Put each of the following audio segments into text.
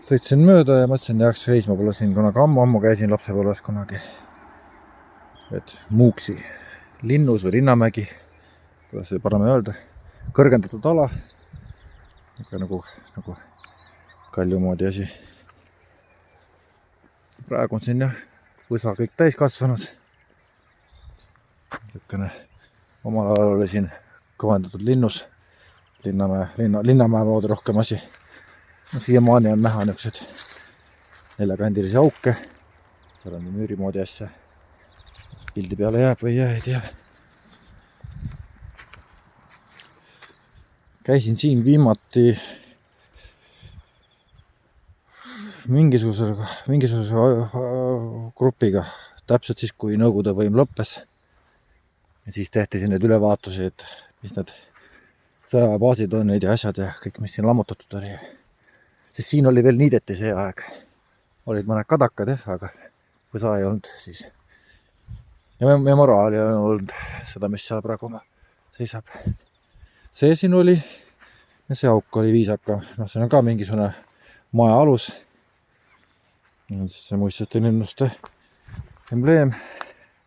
sõitsin mööda ja mõtlesin, et jääks seisma, pole siin kunagi ammu käisin lapsepõlves kunagi. Et Muuksi linnus või Linnamägi, kuidas see parem öelda, kõrgendatud ala, nagu Kalju moodi asi. Praegu on siin jah, võsa kõik täis kasvanud. Omal ajal oli siin kõvendatud linnus, Linnamäe moodi rohkem asi. No, siiamaani on näha niisugused neljakandilisi auke, seal on müüri moodi asja. Pildi peale jääb või ei tea. Käisin siin viimati mingisuguse grupiga, täpselt siis, kui Nõukogude võim lõppes. Ja siis tehti siin need ülevaatusi, et mis need sõjabaasid on, neid ja asjad ja kõik, mis siin lammutatud oli. Sest siin oli veel niideti see aeg. Olid mõned kadakad, aga võsa ei olnud siis. Ja memoraali on olnud seda, mis seal praegu seisab. See siin oli ja see auk oli viisaka. No, see on ka mingisugune maja alus. See muistete linnuste embleem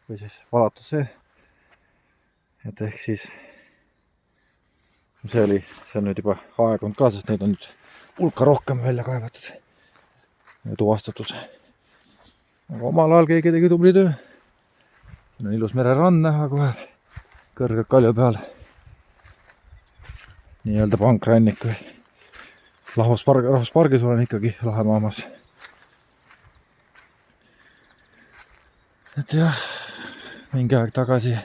või siis valatud see. Et ehk siis see on nüüd juba aeg on ka, sest neid on nüüd hulka rohkem välja kaevatud ja tuvastatud. Aga omal ajal keegi tegi tubli töö. Siin on ilus mererann näha kohe kõrgelt kalju peal. Nii-öelda pankrannik või rahvuspargis olen ikkagi Lahemaamas. Et jah, mingi aeg tagasi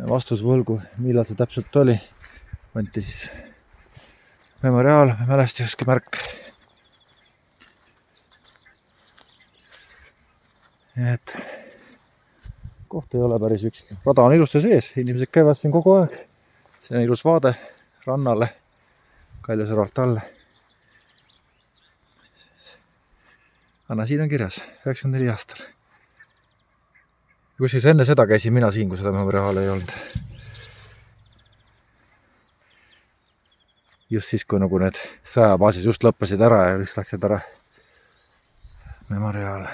vastus võlgu, millal see täpselt oli. Anti siis memoriaal, mälestuseks märk. Et koht ei ole päris ükski. Rada on ilusti sees, inimesed käivad siin kogu aeg. See on ilus vaade rannale, Kaljusõrvalt alla. Anna siin on kirjas, 94 aastal. Kus siis enne seda käisin mina siin, kui seda memoriaali ei olnud. Just siis, kui nagu need sõjabaasid just lõppesid ära ja just läksid ära memoriaal.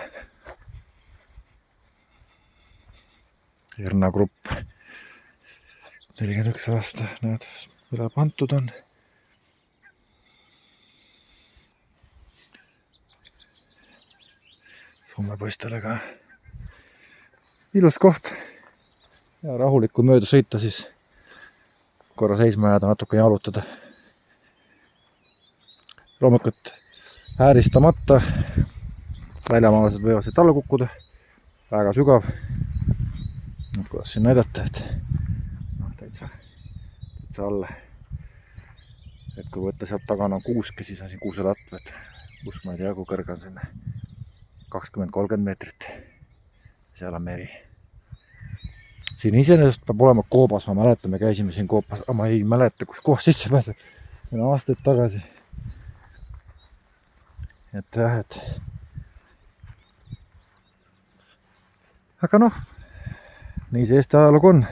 Irna grupp 41 aasta, näed, üle pantud on. Soome poistele ka. Ilus koht ja rahulikku mööda sõita, siis korra seisma jääda, natuke jalutada. Loomulikult ääristamata, väljamaalased võivad siit alla kukkuda, väga sügav. Kuidas siin näidata, et täitsa alla. Et kui võtta sealt tagana on kuuske, siis on siin kuuselatv, et kus ma ei tea, kui kõrge on sinna 20-30 meetrit. Seal on meri. Siin iseenesest peab olema Koobas, ma mäletan, me käisime siin Koobas, aga ma ei mäleta, kus kohas sisse pääseb. Meil on aastaid tagasi. Et jah, et aga noh, nii see Eesti ajalugu on.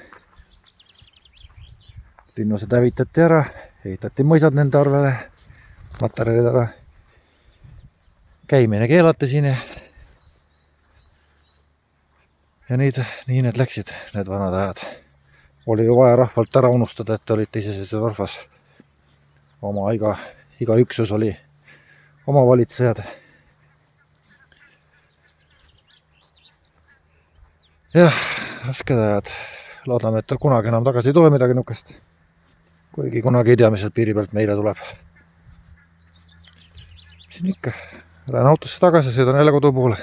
Linnused hävitati ära, ehitati mõisad nende arvele, materjalid ära. Käimine keelati siin ja nii need läksid, need vanad ajad. Oli ju vaja rahvalt ära unustada, et te olite iseseisev rahvas. Oma iga üksus oli oma valitsejad. Jah, rasked ajad. Loodame, et kunagi enam tagasi ei tule midagi nukast. Kuigi kunagi ei tea, mis sealt piiri pealt meile tuleb. Siin ikka. Lähen autosse tagasi, sõidan jälle kodu poole.